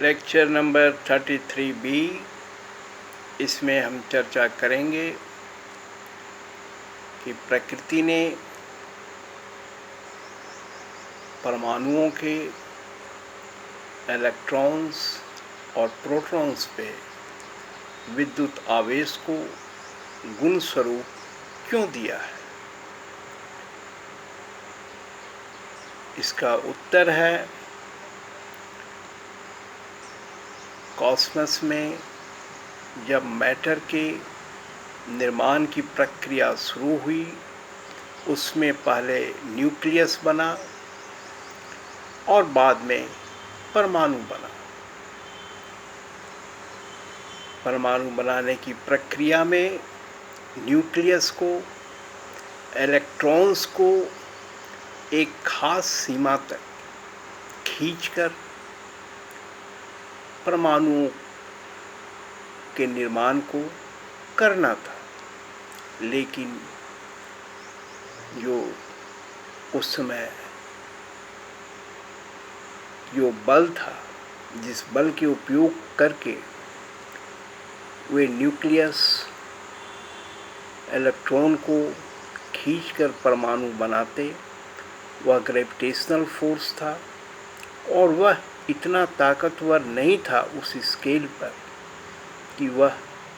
Lecture number 33B। इसमें हम चर्चा करेंगे कि प्रकृति ने परमाणुओं के इलेक्ट्रॉन्स और प्रोटॉन्स पे विद्युत आवेश को गुण स्वरूप क्यों दिया है। इसका उत्तर है, कॉस्मस में जब मैटर के निर्माण की प्रक्रिया शुरू हुई, उसमें पहले न्यूक्लियस बना और बाद में परमाणु बना। परमाणु बनाने की प्रक्रिया में न्यूक्लियस को, इलेक्ट्रॉन्स को एक खास सीमा तक खींचकर परमाणुओं के निर्माण को करना था। लेकिन जो उस समय जो बल था, जिस बल के उपयोग करके वे न्यूक्लियस इलेक्ट्रॉन को खींचकर परमाणु बनाते, वह ग्रेविटेशनल फोर्स था और वह इतना ताकतवर नहीं था उस स्केल पर कि वह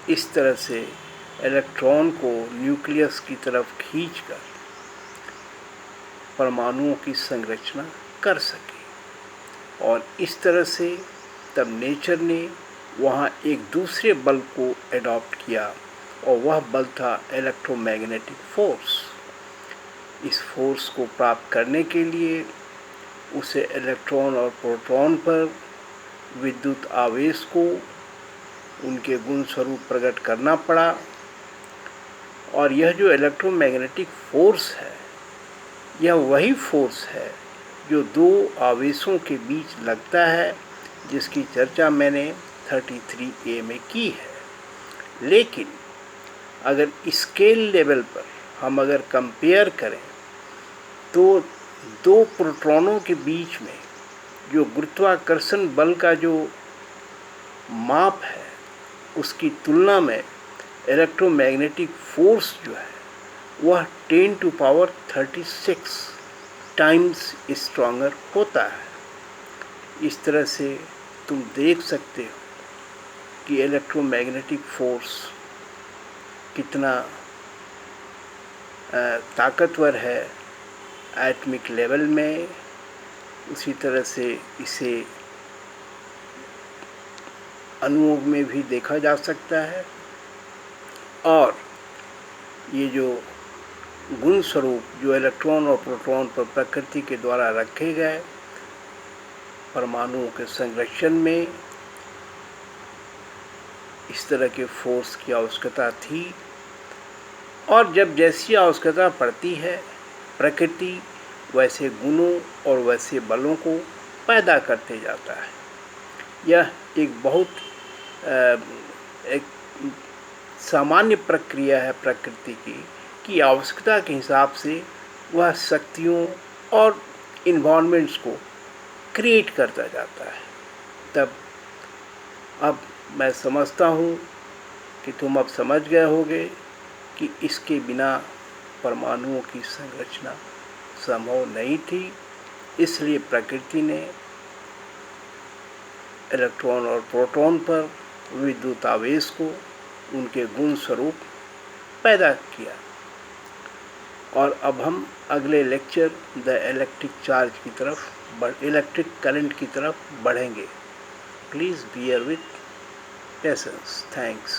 इस तरह से इलेक्ट्रॉन को न्यूक्लियस की तरफ खींचकर परमाणुओं की संरचना कर सके। और इस तरह से तब नेचर ने वहाँ एक दूसरे बल को एडॉप्ट किया और वह बल था इलेक्ट्रोमैग्नेटिक फोर्स। इस फोर्स को प्राप्त करने के लिए उसे इलेक्ट्रॉन और प्रोटॉन पर विद्युत आवेश को उनके गुण स्वरूप प्रकट करना पड़ा। और यह जो इलेक्ट्रोमैग्नेटिक फोर्स है, यह वही फोर्स है जो दो आवेशों के बीच लगता है, जिसकी चर्चा मैंने 33A में की है। लेकिन अगर स्केल लेवल पर हम अगर कंपेयर करें तो दो प्रोटॉनों के बीच में जो गुरुत्वाकर्षण बल का जो माप है, उसकी तुलना में इलेक्ट्रोमैग्नेटिक फोर्स जो है वह 10⁻36 टाइम्स स्ट्रॉन्गर होता है। इस तरह से तुम देख सकते हो कि इलेक्ट्रोमैग्नेटिक फोर्स कितना ताकतवर है एटॉमिक लेवल में। उसी तरह से इसे अणुओं में भी देखा जा सकता है। और ये जो गुण स्वरूप जो इलेक्ट्रॉन और प्रोटॉन पर प्रकृति के द्वारा रखे गए, परमाणुओं के संरक्षण में इस तरह के फोर्स की आवश्यकता थी। और जब जैसी आवश्यकता पड़ती है, प्रकृति वैसे गुणों और वैसे बलों को पैदा करते जाता है। यह एक बहुत एक सामान्य प्रक्रिया है प्रकृति की आवश्यकता के हिसाब से वह शक्तियों और इन्वायरमेंट्स को क्रिएट करता जाता है। तब अब मैं समझता हूँ कि तुम अब समझ गए होगे कि इसके बिना परमाणुओं की संरचना संभव नहीं थी। इसलिए प्रकृति ने इलेक्ट्रॉन और प्रोटॉन पर विद्युत आवेश को उनके गुण स्वरूप पैदा किया। और अब हम अगले लेक्चर द इलेक्ट्रिक चार्ज की तरफ, इलेक्ट्रिक करंट की तरफ बढ़ेंगे। Please beer with patience. Thanks.